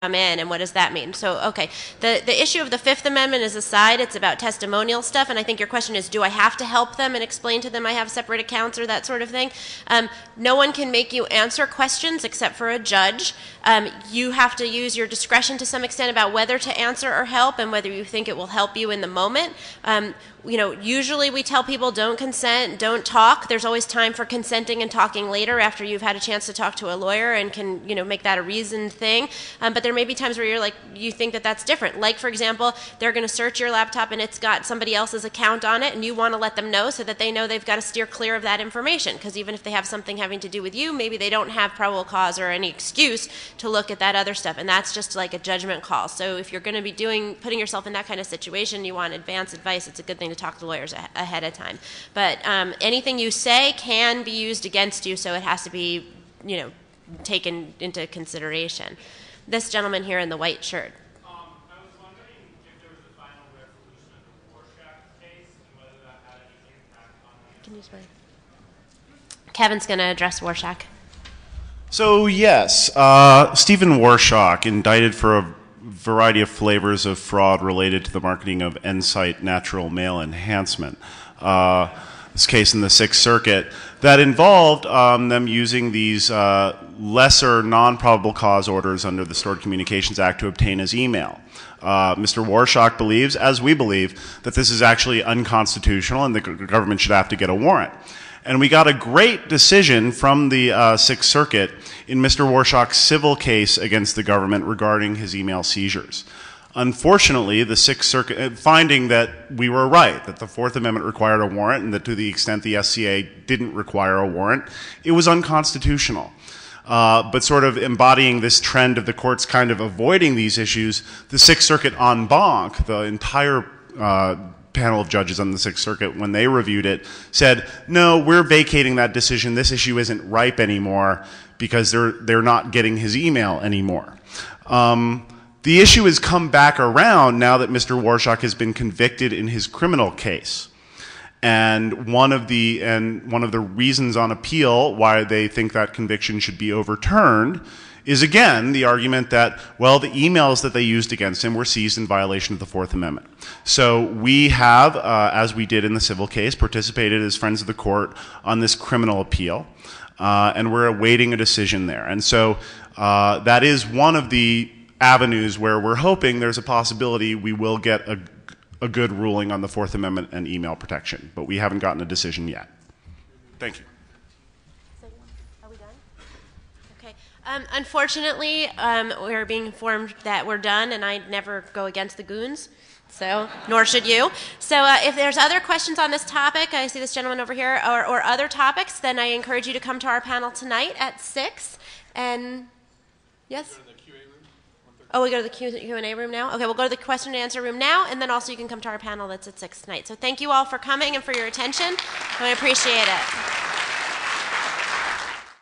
come in, and what does that mean? So, okay, the issue of the Fifth Amendment is aside. It's about testimonial stuff, and I think your question is, do I have to help them and explain to them I have separate accounts or that sort of thing? No one can make you answer questions except for a judge. You have to use your discretion to some extent about whether to answer or help and whether you think it will help you in the moment. Usually we tell people don't consent, don't talk. There's always time for consenting and talking later after you've had a chance to talk to a lawyer and can, make that a reasoned thing. But there may be times where you think that that's different. Like, for example, they're going to search your laptop and it's got somebody else's account on it, and you want to let them know so that they know they've got to steer clear of that information. Because even if they have something having to do with you, maybe they don't have probable cause or any excuse to look at that other stuff. And that's just like a judgment call. So if you're going to be putting yourself in that kind of situation, you want advance advice, it's a good thing to talk to lawyers ahead of time. But anything you say can be used against you, so it has to be, taken into consideration. This gentleman here in the white shirt. I was wondering if there was a final resolution of the Rorschach case and whether that had any impact on the... Can you use mine? Kevin's going to address Rorschach. So yes, Stephen Rorschach, indicted for a variety of flavors of fraud related to the marketing of Ensight natural male enhancement. This case in the Sixth Circuit that involved them using these lesser non-probable cause orders under the Stored Communications Act to obtain his email. Mr. Rorschach believes, as we believe, that this is actually unconstitutional and the government should have to get a warrant. And we got a great decision from the Sixth Circuit in Mr. Rorschach's civil case against the government regarding his email seizures. Unfortunately, the Sixth Circuit, finding that we were right, that the Fourth Amendment required a warrant, and that to the extent the SCA didn't require a warrant, it was unconstitutional. But sort of embodying this trend of the courts kind of avoiding these issues, the Sixth Circuit en banc, the entire panel of judges on the Sixth Circuit, when they reviewed it, said, no, we're vacating that decision. This issue isn't ripe anymore because they're not getting his email anymore. The issue has come back around now that Mr. Rorschach has been convicted in his criminal case. And one of the reasons on appeal why they think that conviction should be overturned is, again, the argument that, well, the emails that they used against him were seized in violation of the Fourth Amendment. So we have, as we did in the civil case, participated as friends of the court on this criminal appeal, and we're awaiting a decision there. And so that is one of the avenues where we're hoping there's a possibility we will get a good ruling on the Fourth Amendment and email protection, but we haven't gotten a decision yet. Thank you. Are we done? Okay. Unfortunately, we're being informed that we're done, and I never go against the goons, so nor should you. So if there's other questions on this topic, I see this gentleman over here, or other topics, then I encourage you to come to our panel tonight at 6. And yes? Oh, we go to the Q&A room now? Okay, we'll go to the question and answer room now, and then also you can come to our panel that's at 6 tonight. So thank you all for coming and for your attention. I appreciate it.